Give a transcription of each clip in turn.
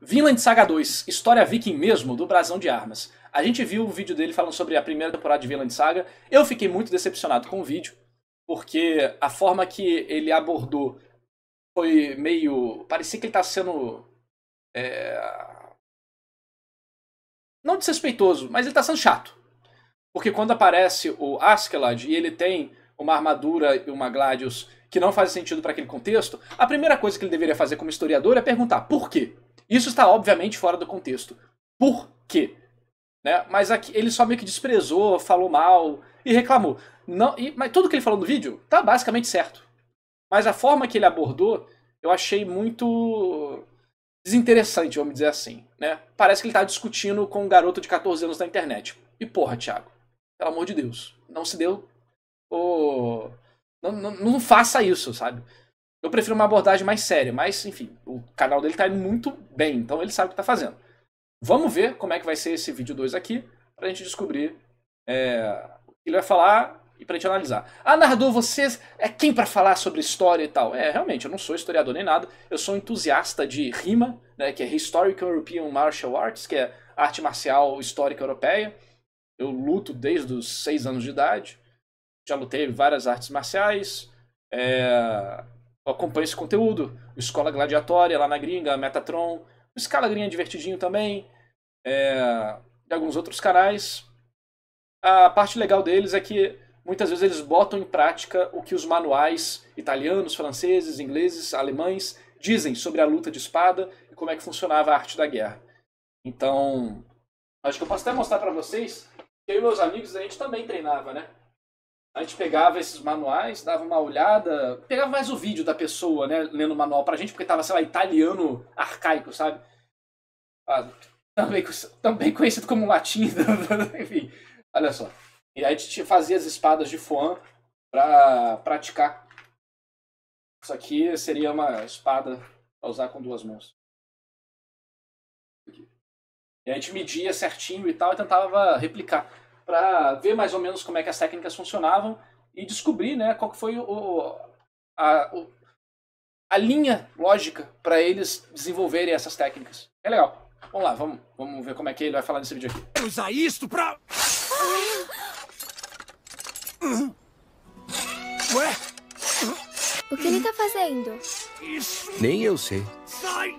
Vinland Saga 2, História Viking mesmo, do Brasão de Armas. A gente viu o vídeo dele falando sobre a primeira temporada de Vinland Saga. Eu fiquei muito decepcionado com o vídeo, porque a forma que ele abordou foi meio... parecia que ele tá sendo... não desrespeitoso, mas ele tá sendo chato. Porque quando aparece o Askeladd e ele tem uma armadura e uma Gladius que não faz sentido para aquele contexto, a primeira coisa que ele deveria fazer como historiador é perguntar por quê. Isso está obviamente fora do contexto. Por quê? Né? Mas aqui ele só meio que desprezou, falou mal e reclamou. Não, mas tudo que ele falou no vídeo tá basicamente certo. Mas a forma que ele abordou, eu achei muito desinteressante, vamos dizer assim. Né? Parece que ele tá discutindo com um garoto de 14 anos na internet. E porra, Thiago, pelo amor de Deus, não se deu... Não faça isso, sabe? Eu prefiro uma abordagem mais séria, mas, enfim, o canal dele tá indo muito bem, então ele sabe o que tá fazendo. Vamos ver como é que vai ser esse vídeo 2 aqui, pra gente descobrir o que ele vai falar e pra gente analisar. Ah, narrador, você é quem pra falar sobre história e tal? Realmente, eu não sou historiador nem nada, eu sou entusiasta de RIMA, né, que é Historical European Martial Arts, que é arte marcial histórica europeia. Eu luto desde os 6 anos de idade, já lutei várias artes marciais, eu acompanho esse conteúdo, o Escola Gladiatória lá na gringa, Metatron, o Scala Gringa divertidinho também, e alguns outros canais. A parte legal deles é que muitas vezes eles botam em prática o que os manuais italianos, franceses, ingleses, alemães dizem sobre a luta de espada e como é que funcionava a arte da guerra. Então, acho que eu posso até mostrar pra vocês que eu e meus amigos a gente também treinava, né? A gente pegava esses manuais, dava uma olhada, pegava mais o vídeo da pessoa, né, lendo o manual pra gente, porque tava, sei lá, italiano arcaico, sabe? Também conhecido como latim, enfim, olha só. E aí a gente fazia as espadas de Foan pra praticar. Isso aqui seria uma espada pra usar com 2 mãos. E a gente media certinho e tal e tentava replicar, para ver mais ou menos como é que as técnicas funcionavam e descobrir, né, qual que foi a linha lógica para eles desenvolverem essas técnicas. É legal. Vamos lá, vamos ver como é que ele vai falar nesse vídeo aqui. Usar isto pra... Ué? O que ele tá fazendo? Isso... Nem eu sei. Sai!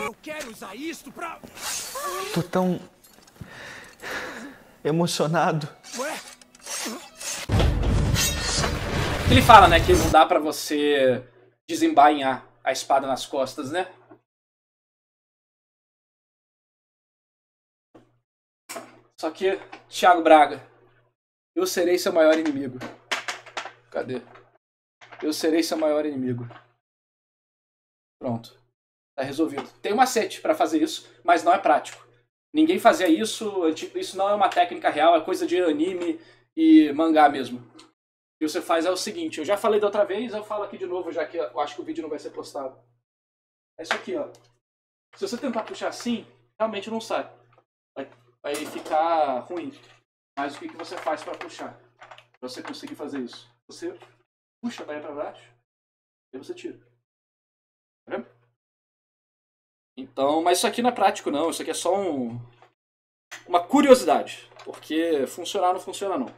Eu quero usar isto pra... Tô tão... emocionado. Ué? Ele fala, né, que não dá pra você desembainhar a espada nas costas, né? Só que, Thiago Braga, eu serei seu maior inimigo. Cadê? Eu serei seu maior inimigo. Pronto. Tá resolvido. Tem um macete pra fazer isso, mas não é prático. Ninguém fazia isso, isso não é uma técnica real, é coisa de anime e mangá mesmo. O que você faz é o seguinte, eu já falei da outra vez, eu falo aqui de novo, já que eu acho que o vídeo não vai ser postado. É isso aqui, ó. Se você tentar puxar assim, realmente não sai. Vai ficar ruim. Mas o que você faz pra puxar? Pra você conseguir fazer isso? Você puxa a baia pra baixo, e você tira. Tá vendo? Então, mas isso aqui não é prático não, isso aqui é só uma curiosidade, porque funcionar ou não funciona não.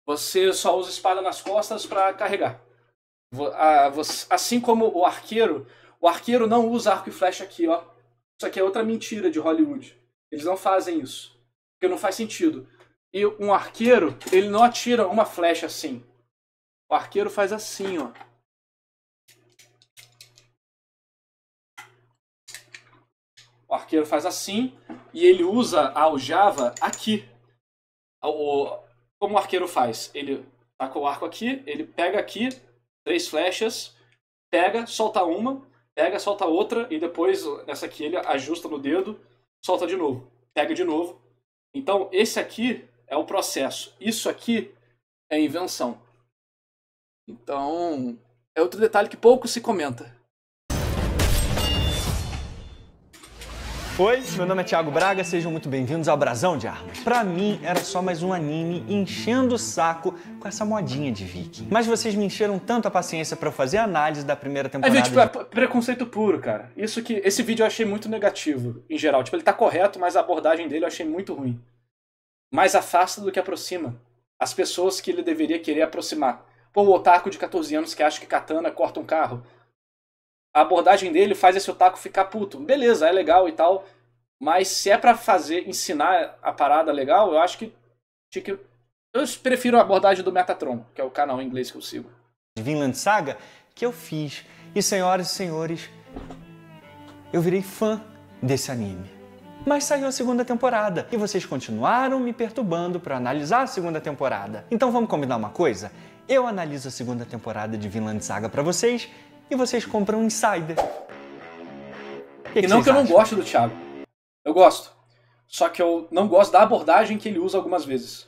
Você só usa espada nas costas para carregar. Assim como o arqueiro não usa arco e flecha aqui, ó. Isso aqui é outra mentira de Hollywood. Eles não fazem isso, porque não faz sentido. E um arqueiro, ele não atira uma flecha assim. O arqueiro faz assim, ó. O arqueiro faz assim e ele usa a aljava aqui. Como o arqueiro faz? Ele taca o arco aqui, ele pega aqui 3 flechas, pega, solta uma, pega, solta outra e depois nessa aqui ele ajusta no dedo, solta de novo, pega de novo. Então esse aqui é o processo. Isso aqui é invenção. Então é outro detalhe que pouco se comenta. Oi, meu nome é Thiago Braga, sejam muito bem-vindos ao Brasão de Armas. Pra mim, era só mais um anime enchendo o saco com essa modinha de viking. Mas vocês me encheram tanto a paciência pra eu fazer a análise da primeira temporada. Tipo, é preconceito puro, cara. Esse vídeo eu achei muito negativo, em geral. Tipo, ele tá correto, mas a abordagem dele eu achei muito ruim. Mais afasta do que aproxima as pessoas que ele deveria querer aproximar. Pô, o otaku de 14 anos que acha que katana corta um carro. A abordagem dele faz esse otaku ficar puto. Beleza, é legal e tal. Mas se é pra ensinar a parada legal, eu acho que eu prefiro a abordagem do Metatron, que é o canal em inglês que eu sigo. Vinland Saga, que eu fiz. E senhoras e senhores, eu virei fã desse anime. Mas saiu a segunda temporada e vocês continuaram me perturbando para analisar a segunda temporada. Então vamos combinar uma coisa? Eu analiso a segunda temporada de Vinland Saga para vocês e vocês compram um Insider. E não que eu não gosto do Thiago. Eu gosto. Só que eu não gosto da abordagem que ele usa algumas vezes.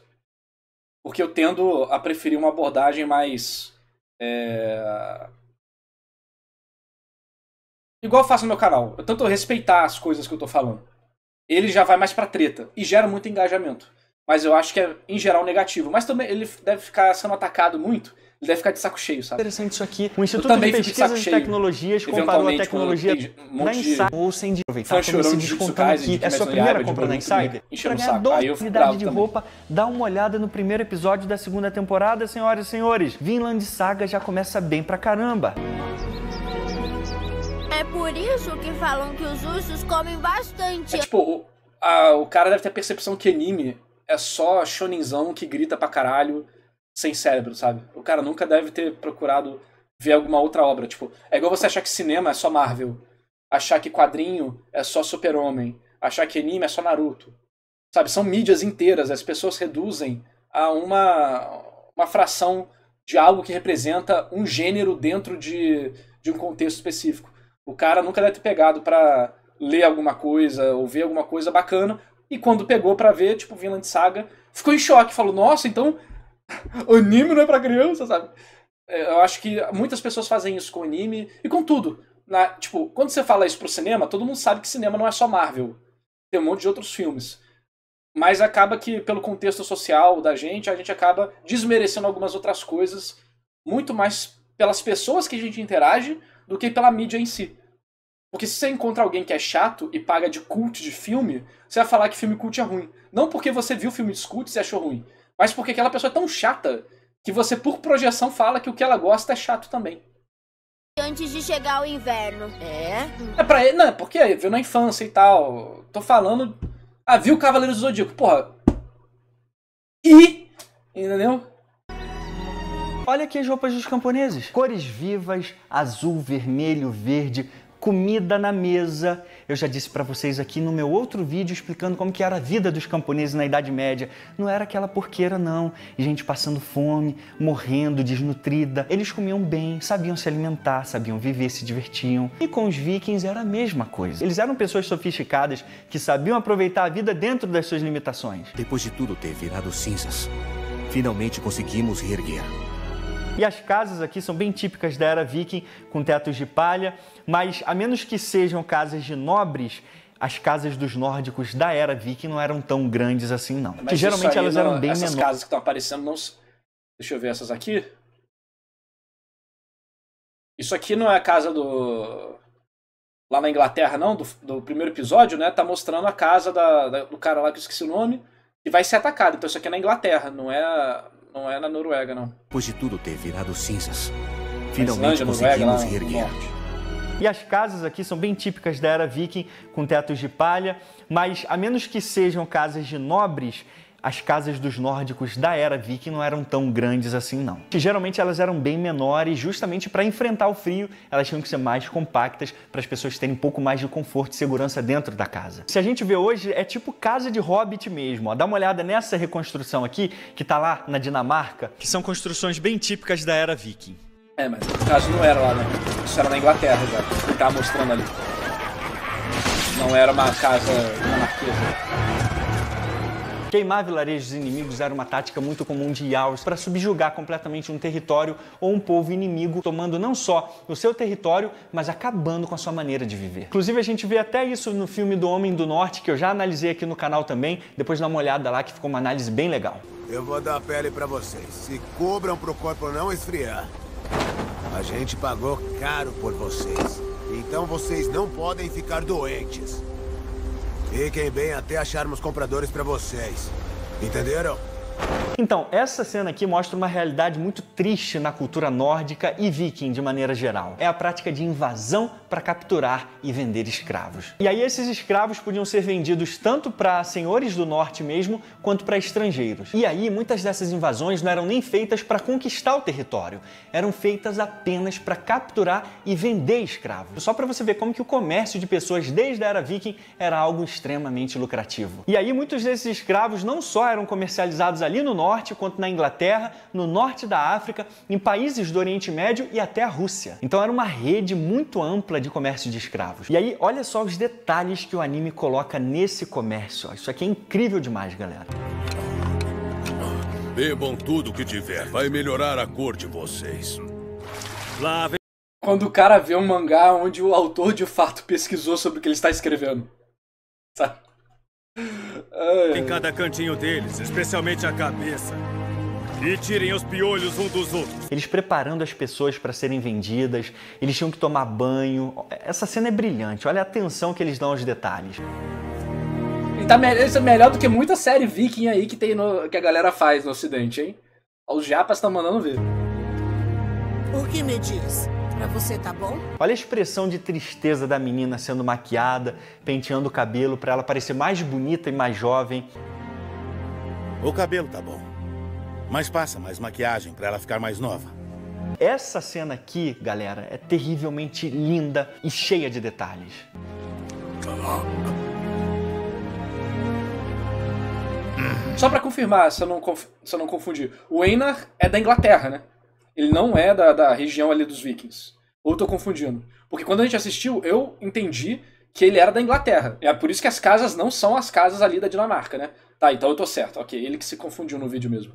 Porque eu tendo a preferir uma abordagem mais... Igual eu faço no meu canal. Eu tento respeitar as coisas que eu tô falando. Ele já vai mais pra treta. E gera muito engajamento. Mas eu acho que é, em geral, negativo. Mas também ele deve ficar sendo atacado muito. Ele deve ficar de saco cheio, sabe? Interessante isso aqui. O Instituto de Pesquisas e Tecnologias comparou a tecnologia da Insider ou sem de aproveitar como se descontando aqui. É sua primeira compra na Insider? Pra ganhar 2 unidades de roupa, dá uma olhada no primeiro episódio da segunda temporada, senhoras e senhores. Vinland Saga já começa bem pra caramba. É por isso que falam que os ursos comem bastante. É tipo, o cara deve ter a percepção que anime é só shonenzão que grita pra caralho sem cérebro, sabe? O cara nunca deve ter procurado ver alguma outra obra. Tipo, é igual você achar que cinema é só Marvel, achar que quadrinho é só Super-Homem, achar que anime é só Naruto. Sabe? São mídias inteiras, as pessoas reduzem a uma fração de algo que representa um gênero dentro de um contexto específico. O cara nunca deve ter pegado pra ler alguma coisa ou ver alguma coisa bacana, e quando pegou pra ver, tipo, Vinland Saga, ficou em choque, falou, nossa, então anime não é pra criança, sabe? Eu acho que muitas pessoas fazem isso com anime e com tudo. Tipo, quando você fala isso pro cinema, todo mundo sabe que cinema não é só Marvel. Tem um monte de outros filmes. Mas acaba que, pelo contexto social da gente, a gente acaba desmerecendo algumas outras coisas, muito mais pelas pessoas que a gente interage do que pela mídia em si. Porque se você encontra alguém que é chato e paga de cult de filme, você vai falar que filme cult é ruim. Não porque você viu filme de cult e achou ruim, mas porque aquela pessoa é tão chata que você, por projeção, fala que o que ela gosta é chato também. Antes de chegar o inverno. É pra ele, não, porque viu na infância e tal. Tô falando... Ah, viu o Cavaleiro do Zodíaco, porra. Entendeu? Olha aqui as roupas dos camponeses. Cores vivas, azul, vermelho, verde, comida na mesa. Eu já disse pra vocês aqui no meu outro vídeo explicando como que era a vida dos camponeses na Idade Média. Não era aquela porqueira, não. Gente passando fome, morrendo, desnutrida. Eles comiam bem, sabiam se alimentar, sabiam viver, se divertiam. E com os vikings era a mesma coisa. Eles eram pessoas sofisticadas que sabiam aproveitar a vida dentro das suas limitações. Depois de tudo ter virado cinzas, finalmente conseguimos reerguer. E as casas aqui são bem típicas da era viking, com tetos de palha, mas a menos que sejam casas de nobres, as casas dos nórdicos da era viking não eram tão grandes assim, não. Mas que geralmente elas eram bem essas menores. casas que estão aparecendo não... Deixa eu ver essas aqui. Isso aqui não é a casa do... Lá na Inglaterra, não, do primeiro episódio, né? Tá mostrando a casa do cara lá que eu esqueci o nome, que vai ser atacado. Então isso aqui é na Inglaterra, não é na Noruega, não. Depois de tudo ter virado cinzas, finalmente conseguimos reerguer. E as casas aqui são bem típicas da era viking, com tetos de palha, mas a menos que sejam casas de nobres, as casas dos nórdicos da era viking não eram tão grandes assim, não. Que geralmente elas eram bem menores, justamente para enfrentar o frio, elas tinham que ser mais compactas para as pessoas terem um pouco mais de conforto e segurança dentro da casa. Se a gente vê hoje, é tipo casa de hobbit mesmo, ó. Dá uma olhada nessa reconstrução aqui, que tá lá na Dinamarca, que são construções bem típicas da era viking. É, mas no caso não era lá, né? Isso era na Inglaterra já, que tava mostrando ali. Não era uma casa dinamarquesa. Queimar vilarejos inimigos era uma tática muito comum de Yaos para subjugar completamente um território ou um povo inimigo, tomando não só o seu território, mas acabando com a sua maneira de viver. Inclusive a gente vê até isso no filme do Homem do Norte, que eu já analisei aqui no canal também, depois dá uma olhada lá que ficou uma análise bem legal. Eu vou dar a pele pra vocês. Se cubram pro corpo não esfriar. A gente pagou caro por vocês. Então vocês não podem ficar doentes. Fiquem bem até acharmos compradores pra vocês. Entenderam? Então, essa cena aqui mostra uma realidade muito triste na cultura nórdica e viking de maneira geral. É a prática de invasão para capturar e vender escravos. E aí esses escravos podiam ser vendidos tanto para senhores do norte mesmo, quanto para estrangeiros. E aí muitas dessas invasões não eram nem feitas para conquistar o território, eram feitas apenas para capturar e vender escravos. Só para você ver como que o comércio de pessoas desde a era viking era algo extremamente lucrativo. E aí muitos desses escravos não só eram comercializados ali no norte, quanto na Inglaterra, no norte da África, em países do Oriente Médio e até a Rússia. Então era uma rede muito ampla de comércio de escravos. E aí, olha só os detalhes que o anime coloca nesse comércio. Isso aqui é incrível demais, galera. Bebam tudo que tiver, vai melhorar a cor de vocês. Lá vem... Quando o cara vê um mangá onde o autor de fato pesquisou sobre o que ele está escrevendo. Sabe? Em cada cantinho deles, especialmente a cabeça. E tirem os piolhos um dos outros. Eles preparando as pessoas para serem vendidas, eles tinham que tomar banho. Essa cena é brilhante, olha a atenção que eles dão aos detalhes. Isso é melhor do que muita série viking aí que a galera faz no ocidente, hein? Os japas estão mandando ver. O que me diz? Pra você tá bom? Olha a expressão de tristeza da menina sendo maquiada, penteando o cabelo para ela parecer mais bonita e mais jovem. O cabelo tá bom, mas passa mais maquiagem para ela ficar mais nova. Essa cena aqui, galera, é terrivelmente linda e cheia de detalhes. Só pra confirmar, se eu não confundir, o Einar é da Inglaterra, né? Ele não é da região ali dos vikings. Ou eu tô confundindo? Porque quando a gente assistiu, eu entendi que ele era da Inglaterra. É por isso que as casas não são as casas ali da Dinamarca, né? Tá, então eu tô certo. Ok, ele que se confundiu no vídeo mesmo.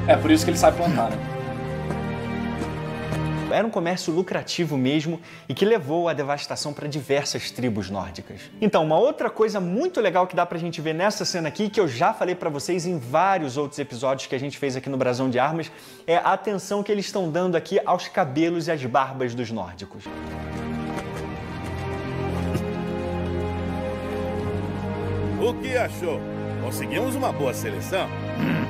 É por isso que ele sabe plantar, né? Era um comércio lucrativo mesmo e que levou à devastação para diversas tribos nórdicas. Então, uma outra coisa muito legal que dá pra gente ver nessa cena aqui, que eu já falei pra vocês em vários outros episódios que a gente fez aqui no Brasão de Armas, é a atenção que eles estão dando aqui aos cabelos e às barbas dos nórdicos. O que achou? Conseguimos uma boa seleção?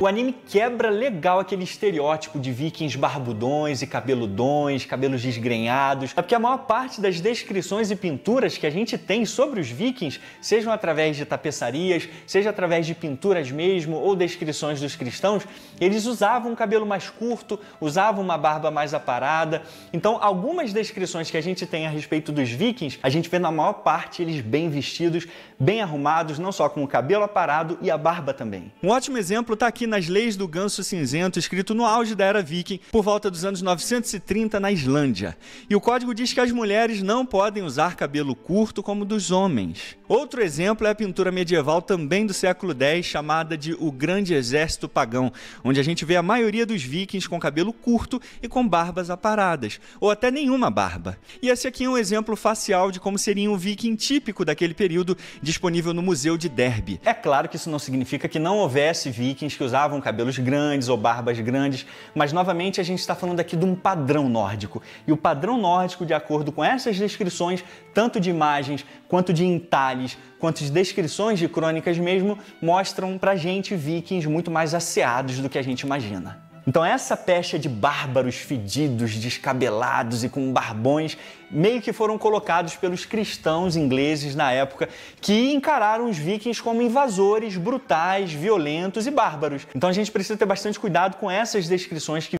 O anime quebra legal aquele estereótipo de vikings barbudões e cabeludões, cabelos desgrenhados. É porque a maior parte das descrições e pinturas que a gente tem sobre os vikings, sejam através de tapeçarias, seja através de pinturas mesmo ou descrições dos cristãos, eles usavam um cabelo mais curto, usavam uma barba mais aparada. Então, algumas descrições que a gente tem a respeito dos vikings, a gente vê na maior parte eles bem vestidos, bem arrumados, não só com o cabelo aparado e a barba também. Um ótimo exemplo está aqui nas Leis do Ganso Cinzento, escrito no auge da Era Viking, por volta dos anos 930 na Islândia. E o código diz que as mulheres não podem usar cabelo curto como dos homens. Outro exemplo é a pintura medieval também do século X, chamada de O Grande Exército Pagão, onde a gente vê a maioria dos vikings com cabelo curto e com barbas aparadas, ou até nenhuma barba. E esse aqui é um exemplo facial de como seria um viking típico daquele período, disponível no Museu de Derby. É claro que isso não significa que não houvesse vikings que usavam cabelos grandes ou barbas grandes, mas novamente a gente está falando aqui de um padrão nórdico. E o padrão nórdico, de acordo com essas descrições, tanto de imagens, quanto de entalhes, quanto de descrições de crônicas mesmo, mostram pra gente vikings muito mais asseados do que a gente imagina. Então essa pecha de bárbaros fedidos, descabelados e com barbões meio que foram colocados pelos cristãos ingleses na época, que encararam os vikings como invasores brutais, violentos e bárbaros. Então a gente precisa ter bastante cuidado com essas descrições que...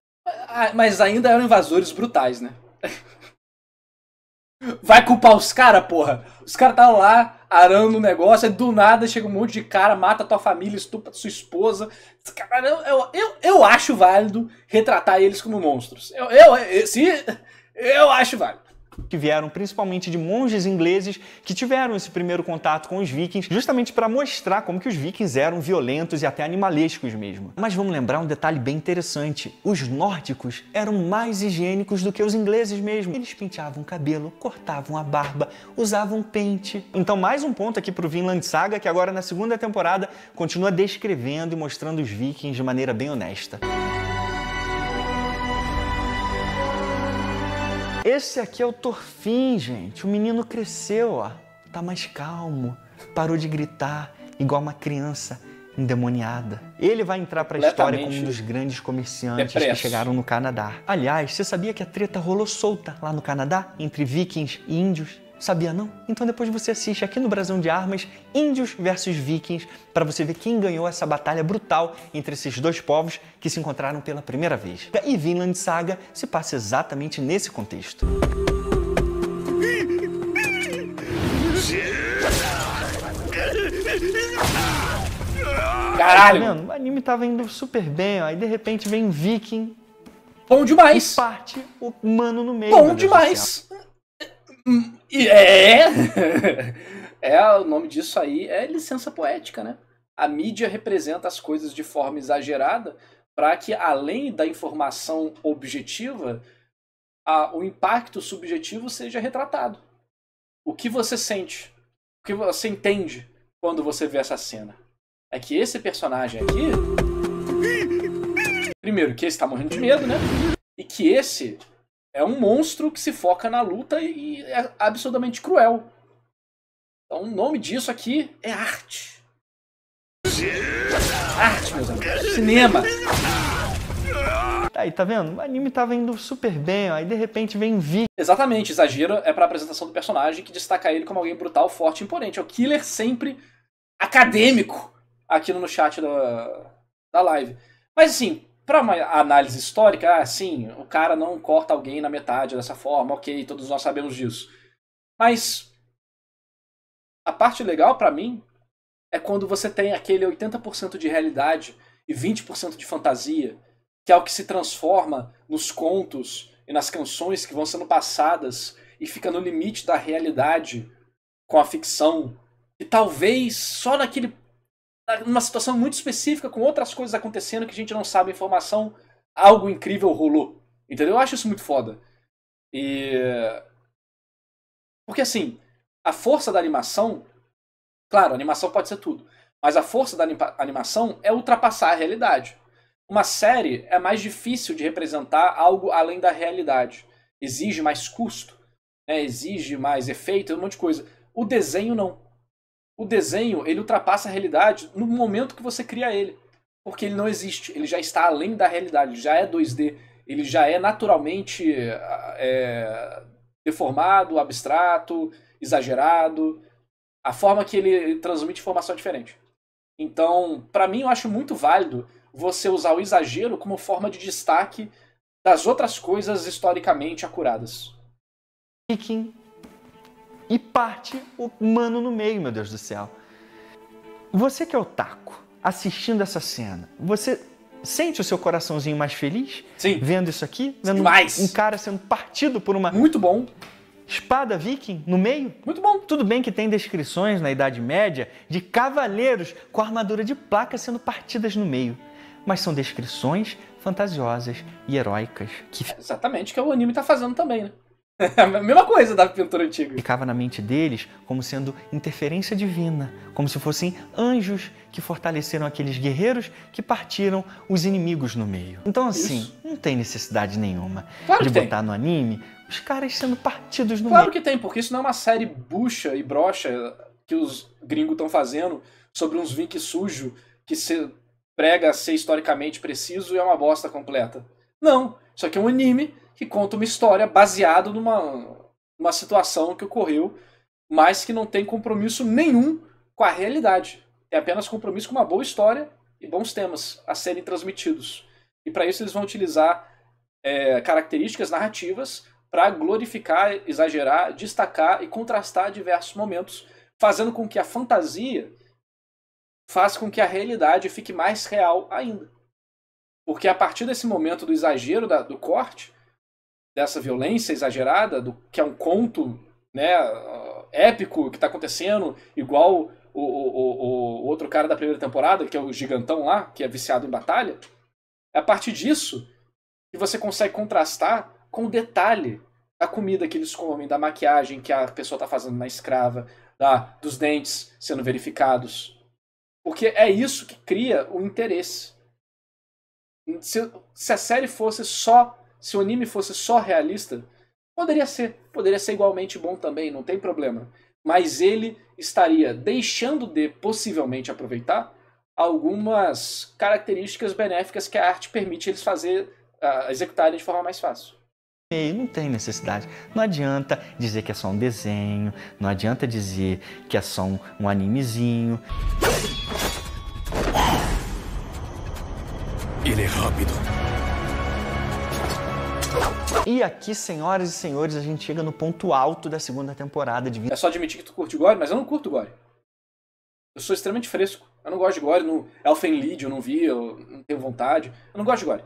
Mas ainda eram invasores brutais, né? Vai culpar os caras, porra? Os caras estavam lá arando o negócio, e do nada chega um monte de cara, mata tua família, estupra sua esposa. Eu acho válido retratar eles como monstros. Eu acho válido. que vieram principalmente de monges ingleses que tiveram esse primeiro contato com os vikings, justamente para mostrar como que os vikings eram violentos e até animalescos mesmo. Mas vamos lembrar um detalhe bem interessante. Os nórdicos eram mais higiênicos do que os ingleses mesmo. Eles penteavam o cabelo, cortavam a barba, usavam pente. Então mais um ponto aqui pro Vinland Saga, que agora na segunda temporada continua descrevendo e mostrando os vikings de maneira bem honesta. Esse aqui é o Thorfinn, gente. O menino cresceu, ó. Tá mais calmo. Parou de gritar, igual uma criança endemoniada. Ele vai entrar pra história como um dos grandes comerciantes que chegaram no Canadá. Aliás, você sabia que a treta rolou solta lá no Canadá, entre vikings e índios? Sabia não? Então depois você assiste aqui no Brasão de Armas, Índios versus Vikings, para você ver quem ganhou essa batalha brutal entre esses dois povos que se encontraram pela primeira vez. E Vinland Saga se passa exatamente nesse contexto. Caralho! Tá vendo? O anime tava indo super bem, ó, e de repente vem um viking. Bom demais! E parte o humano no meio. Bom demais! O nome disso aí é licença poética, né? A mídia representa as coisas de forma exagerada para que, além da informação objetiva, o impacto subjetivo seja retratado. O que você sente, o que você entende quando você vê essa cena? É que esse personagem aqui... Primeiro, que esse tá morrendo de medo, né? E que esse... é um monstro que se foca na luta e é absurdamente cruel. Então o nome disso aqui é arte. Arte, meus amigos. Cinema. Aí, tá vendo? O anime tava indo super bem, ó, e de repente vem viking. Exatamente, exagero é pra apresentação do personagem que destaca ele como alguém brutal, forte e imponente. É o killer sempre acadêmico aqui no chat da live. Mas assim... para uma análise histórica, sim, o cara não corta alguém na metade dessa forma, ok, todos nós sabemos disso. Mas a parte legal pra mim é quando você tem aquele 80% de realidade e 20% de fantasia, que é o que se transforma nos contos e nas canções que vão sendo passadas e fica no limite da realidade com a ficção. E talvez só numa situação muito específica, com outras coisas acontecendo que a gente não sabe a informação, algo incrível rolou. Entendeu? Eu acho isso muito foda. Porque assim, a força da animação... Claro, a animação pode ser tudo. Mas a força da animação é ultrapassar a realidade. Uma série é mais difícil de representar algo além da realidade. Exige mais custo, né? Exige mais efeito, um monte de coisa. O desenho não. O desenho, ele ultrapassa a realidade no momento que você cria ele. Porque ele não existe, ele já está além da realidade, ele já é 2D, ele já é naturalmente deformado, abstrato, exagerado. A forma que ele transmite informação é diferente. Então, pra mim, eu acho muito válido você usar o exagero como forma de destaque das outras coisas historicamente acuradas. Viking e parte o humano no meio, meu Deus do céu. Você que é otaku, assistindo essa cena, você sente o seu coraçãozinho mais feliz? Sim. Vendo isso aqui? Vendo demais. Um cara sendo partido por uma... Muito bom. Espada viking no meio? Muito bom. Tudo bem que tem descrições na Idade Média de cavaleiros com armadura de placa sendo partidas no meio. Mas são descrições fantasiosas e heróicas. Exatamente o que o anime tá fazendo também, né? A mesma coisa da pintura antiga. Ficava na mente deles como sendo interferência divina, como se fossem anjos que fortaleceram aqueles guerreiros que partiram os inimigos no meio. Então assim, não tem necessidade nenhuma de botar no anime os caras sendo partidos no meio. Claro que tem, porque isso não é uma série bucha e broxa que os gringos estão fazendo sobre uns vikings sujos que se prega ser historicamente preciso e é uma bosta completa. Não, isso aqui é um anime que conta uma história baseada numa situação que ocorreu, mas que não tem compromisso nenhum com a realidade. Tem apenas compromisso com uma boa história e bons temas a serem transmitidos. E para isso eles vão utilizar características narrativas para glorificar, exagerar, destacar e contrastar diversos momentos, fazendo com que a fantasia faça com que a realidade fique mais real ainda. Porque a partir desse momento do exagero, do corte, dessa violência exagerada, do que é um conto, né, épico que tá acontecendo, igual o outro cara da primeira temporada, que é o gigantão lá, que é viciado em batalha, é a partir disso que você consegue contrastar com o detalhe da comida que eles comem, da maquiagem que a pessoa tá fazendo na escrava, dos dentes sendo verificados. Porque é isso que cria o interesse. Se a série fosse só, se o anime fosse só realista, poderia ser igualmente bom também, não tem problema. Mas ele estaria deixando de, possivelmente, aproveitar algumas características benéficas que a arte permite eles executarem de forma mais fácil. E não tem necessidade. Não adianta dizer que é só um desenho, não adianta dizer que é só um animezinho. Ele é rápido. E aqui, senhoras e senhores, a gente chega no ponto alto da segunda temporada de... É só admitir que tu curte gore, mas eu não curto gore. Eu sou extremamente fresco. Eu não gosto de gore. No Elfenlied eu não vi, eu não tenho vontade. Eu não gosto de gore.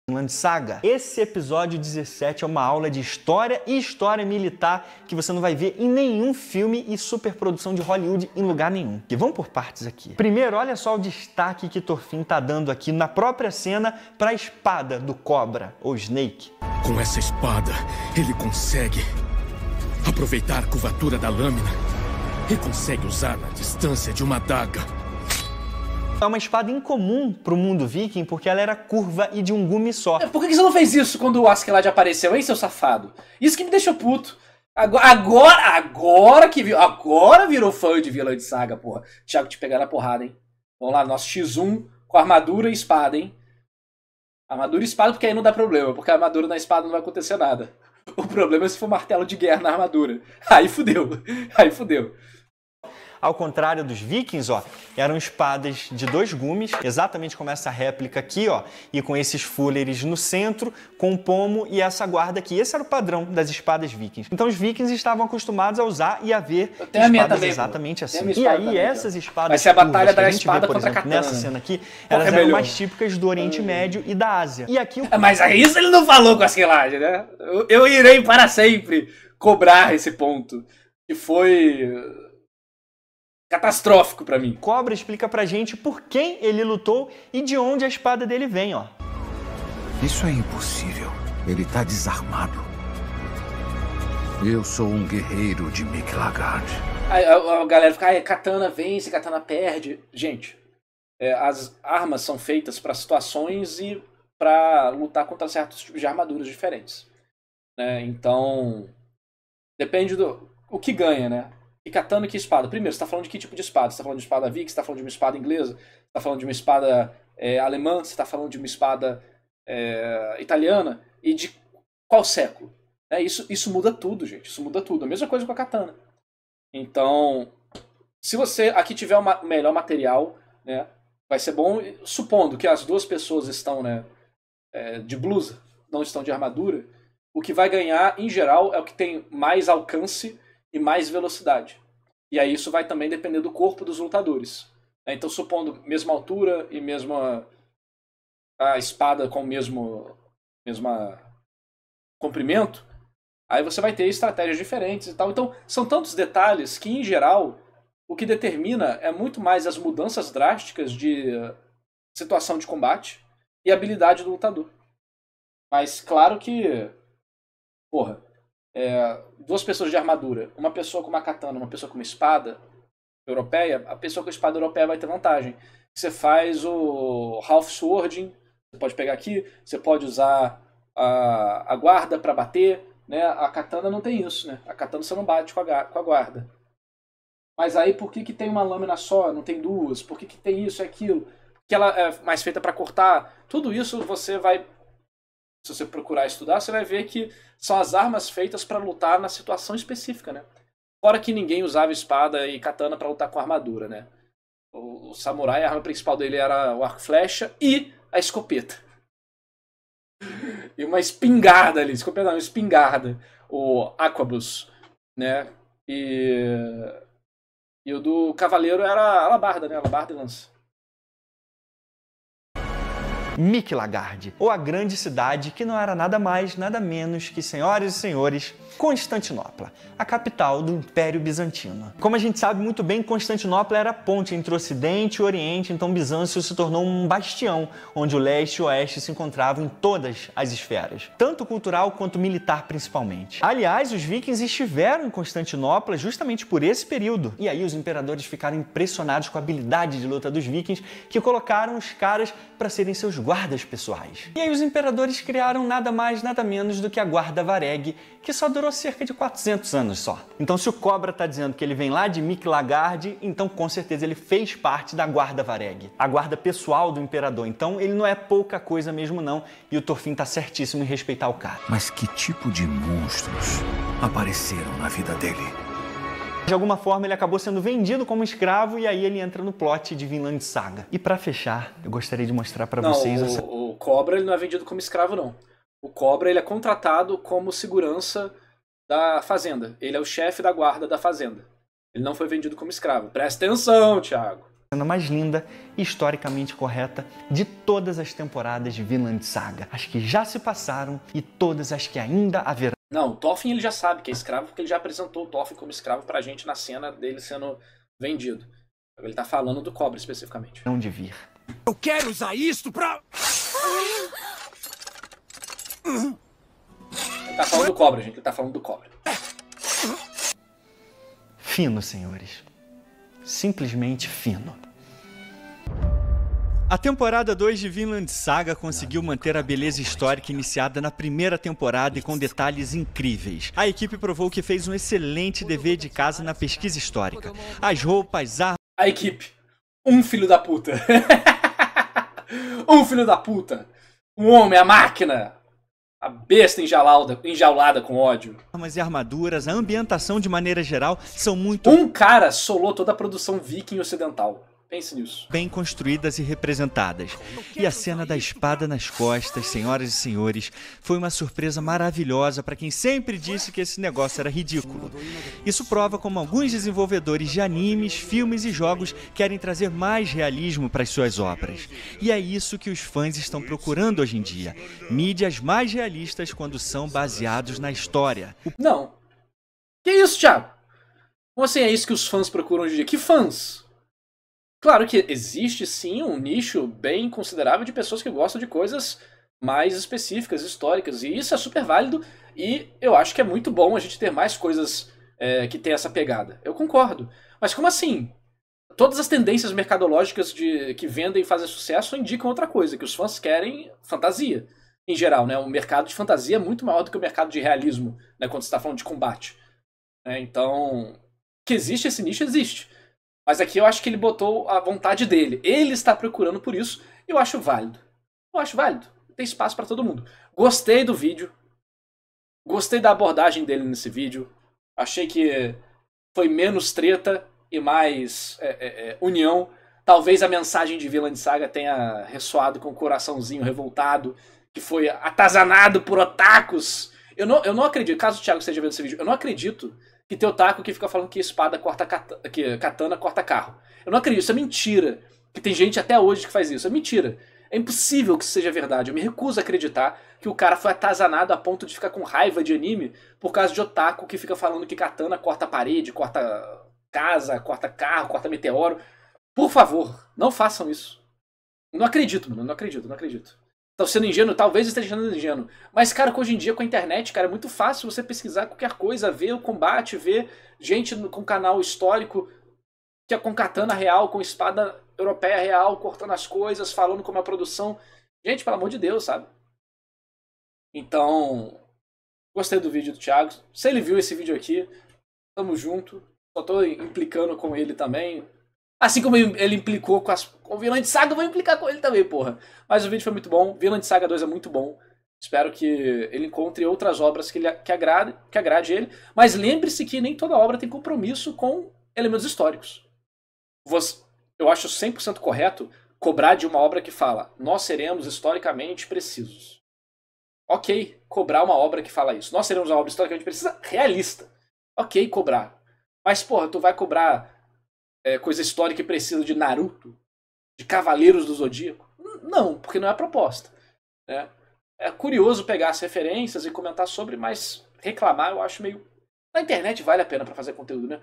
Vinland Saga. Esse episódio 17 é uma aula de história e história militar que você não vai ver em nenhum filme e superprodução de Hollywood em lugar nenhum. E vamos por partes aqui. Primeiro, olha só o destaque que Thorfinn tá dando aqui na própria cena para a espada do Cobra, ou Snake. Com essa espada, ele consegue aproveitar a curvatura da lâmina e consegue usar na distância de uma adaga. É uma espada incomum pro mundo viking porque ela era curva e de um gume só. Por que você não fez isso quando o Askeladd apareceu, hein, seu safado? Isso que me deixou puto. Agora virou fã de Vinland Saga, porra. Thiago te pegar na porrada, hein? Vamos lá, nosso X1 com armadura e espada, hein? Armadura e espada porque aí não dá problema, porque a armadura na espada não vai acontecer nada. O problema é se for martelo de guerra na armadura. Aí fudeu. Aí fudeu. Ao contrário dos vikings, ó, eram espadas de 2 gumes, exatamente como essa réplica aqui, ó, e com esses fúleres no centro, com o pomo e essa guarda aqui. Esse era o padrão das espadas vikings. Então os vikings estavam acostumados a usar e a ver espadas também, exatamente assim. E aí também, essas espadas vai ser a batalha da que a gente espada vê, por contra exemplo, a katana. nessa cena aqui, elas eram mais típicas do Oriente Médio e da Ásia. E aqui Mas isso ele não falou com a Askeladd, né? Eu irei para sempre cobrar esse ponto, que foi catastrófico pra mim. Cobra explica pra gente por quem ele lutou e de onde a espada dele vem, ó. Isso é impossível. Ele tá desarmado. Eu sou um guerreiro de Miklagard. A galera fica, katana vence, katana perde. Gente, as armas são feitas pra situações e pra lutar contra certos tipos de armaduras diferentes. Né? Então, depende o que ganha, né? E katana e que espada? Primeiro, você tá falando de que tipo de espada? Você tá falando de espada viking? Você tá falando de uma espada inglesa? Você tá falando de uma espada alemã? Você tá falando de uma espada italiana? E de qual século? Isso muda tudo, gente. Isso muda tudo. A mesma coisa com a katana. Então, se você aqui tiver o melhor material, né, vai ser bom, supondo que as duas pessoas estão, né, de blusa, não estão de armadura, o que vai ganhar, em geral, é o que tem mais alcance e mais velocidade. E aí isso vai também depender do corpo dos lutadores. Então, supondo mesma altura e mesma a espada com o mesmo comprimento, aí você vai ter estratégias diferentes e tal. Então, são tantos detalhes que, em geral, o que determina é muito mais as mudanças drásticas de situação de combate e habilidade do lutador. Mas, claro que, porra, duas pessoas de armadura, uma pessoa com uma katana, uma pessoa com uma espada europeia, a pessoa com a espada europeia vai ter vantagem. Você faz o half swording, você pode pegar aqui, você pode usar a guarda para bater, né? A katana não tem isso, né? A katana você não bate com a guarda. Mas aí por que tem uma lâmina só, não tem duas? Por que tem isso e aquilo? Porque ela é mais feita para cortar. Tudo isso você vai, se você procurar estudar, você vai ver que são as armas feitas para lutar na situação específica, né? Fora que ninguém usava espada e katana para lutar com armadura, né? O samurai, a arma principal dele era o arco e flecha e a escopeta. E uma espingarda ali, escopeta não, uma espingarda. O arquebus, né? E o do cavaleiro era a alabarda, né? Alabarda e lança. Mikl-Lagard, ou a grande cidade que não era nada mais, nada menos que, senhoras e senhores, Constantinopla, a capital do Império Bizantino. Como a gente sabe muito bem, Constantinopla era a ponte entre o Ocidente e o Oriente, então Bizâncio se tornou um bastião, onde o leste e o oeste se encontravam em todas as esferas, tanto cultural quanto militar principalmente. Aliás, os vikings estiveram em Constantinopla justamente por esse período, e aí os imperadores ficaram impressionados com a habilidade de luta dos vikings, que colocaram os caras para serem seus guardas pessoais. E aí os imperadores criaram nada mais, nada menos do que a Guarda Vareg, que só durou cerca de 400 anos só. Então se o Cobra tá dizendo que ele vem lá de Mikl-Lagard, então com certeza ele fez parte da Guarda Vareg, a guarda pessoal do imperador. Então ele não é pouca coisa mesmo não, e o Thorfinn tá certíssimo em respeitar o cara. Mas que tipo de monstros apareceram na vida dele? De alguma forma ele acabou sendo vendido como escravo e aí ele entra no plot de Vinland Saga. E pra fechar, eu gostaria de mostrar pra vocês... O Cobra ele não é vendido como escravo não. O Cobra ele é contratado como segurança da fazenda. Ele é o chefe da guarda da fazenda. Ele não foi vendido como escravo. Presta atenção, Thiago. A cena mais linda e historicamente correta de todas as temporadas de Vinland Saga. As que já se passaram e todas as que ainda haverão. Não, o Thorfinn ele já sabe que é escravo porque ele já apresentou o Thorfinn como escravo pra gente na cena dele sendo vendido. Ele tá falando do Cobra especificamente. Não de vir. Eu quero usar isto pra... Ele tá falando do Cobra, gente. Ele tá falando do Cobra. Fino, senhores. Simplesmente fino. A temporada 2 de Vinland Saga conseguiu manter a beleza histórica iniciada na primeira temporada e com detalhes incríveis. A equipe provou que fez um excelente dever de casa na pesquisa histórica. As roupas, armas... A equipe. Um filho da puta. Um filho da puta. Um homem, a máquina. A besta enjaulada com ódio. Armas e armaduras, a ambientação de maneira geral são muito... Um cara solou toda a produção viking ocidental. Pense nisso. Bem construídas e representadas. E a cena da espada nas costas, senhoras e senhores, foi uma surpresa maravilhosa para quem sempre disse que esse negócio era ridículo. Isso prova como alguns desenvolvedores de animes, filmes e jogos querem trazer mais realismo para as suas obras. E é isso que os fãs estão procurando hoje em dia. Mídias mais realistas quando são baseados na história. Não. Que isso, Thiago? Como assim é isso que os fãs procuram hoje em dia? Que fãs? Claro que existe sim um nicho bem considerável de pessoas que gostam de coisas mais específicas, históricas, e isso é super válido, e eu acho que é muito bom a gente ter mais coisas que tem essa pegada. Eu concordo. Mas como assim? Todas as tendências mercadológicas que vendem e fazem sucesso indicam outra coisa, que os fãs querem fantasia, em geral, né? O mercado de fantasia é muito maior do que o mercado de realismo, né? Quando você está falando de combate. Então, que existe esse nicho, existe. Mas aqui eu acho que ele botou a vontade dele. Ele está procurando por isso e eu acho válido. Eu acho válido. Tem espaço para todo mundo. Gostei do vídeo. Gostei da abordagem dele nesse vídeo. Achei que foi menos treta e mais união. Talvez a mensagem de Vinland Saga tenha ressoado com o coraçãozinho revoltado, que foi atazanado por otakus. Eu não acredito, caso o Thiago esteja vendo esse vídeo, eu não acredito que tem otaku que fica falando que espada corta que katana corta carro. Eu não acredito, isso é mentira. Que tem gente até hoje que faz isso, é mentira. É impossível que isso seja verdade. Eu me recuso a acreditar que o cara foi atazanado a ponto de ficar com raiva de anime por causa de otaku que fica falando que katana corta parede, corta casa, corta carro, corta meteoro. Por favor, não façam isso. Não acredito, mano, não acredito. Tô sendo ingênuo, talvez esteja sendo ingênuo. Mas, cara, hoje em dia com a internet, cara, é muito fácil você pesquisar qualquer coisa, ver o combate, ver gente com canal histórico que é com katana real, com espada europeia real, cortando as coisas, falando como é a produção. Gente, pelo amor de Deus, sabe? Então, gostei do vídeo do Thiago. Se ele viu esse vídeo aqui, tamo junto. Só tô implicando com ele também. Assim como ele implicou com o Vinland Saga, eu vou implicar com ele também, porra. Mas o vídeo foi muito bom. Vinland Saga 2 é muito bom. Espero que ele encontre outras obras que agrade ele. Mas lembre-se que nem toda obra tem compromisso com elementos históricos. Eu acho 100% correto cobrar de uma obra que fala: nós seremos historicamente precisos. Ok, cobrar uma obra que fala isso. Nós seremos uma obra historicamente precisa, realista. Ok, cobrar. Mas, porra, tu vai cobrar coisa histórica e precisa de Naruto, de Cavaleiros do Zodíaco? Não, porque não é a proposta. Né? É curioso pegar as referências e comentar sobre, mas reclamar eu acho meio... Na internet vale a pena pra fazer conteúdo, né?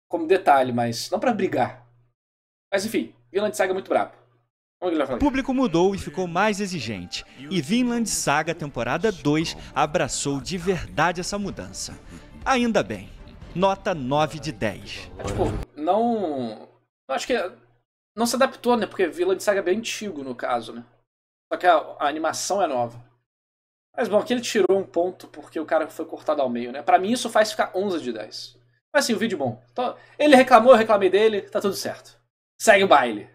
Como detalhe, mas não pra brigar. Mas enfim, Vinland Saga é muito brabo. O público mudou e ficou mais exigente. E Vinland Saga temporada 2 abraçou de verdade essa mudança. Ainda bem. Nota 9 de 10. Tipo, não... Acho que não se adaptou, né? Porque Vinland Saga é bem antigo, no caso, né? Só que a animação é nova. Mas bom, aqui ele tirou um ponto porque o cara foi cortado ao meio, né? Pra mim isso faz ficar 11 de 10. Mas assim, o vídeo bom. Então, ele reclamou, eu reclamei dele, tá tudo certo. Segue o baile.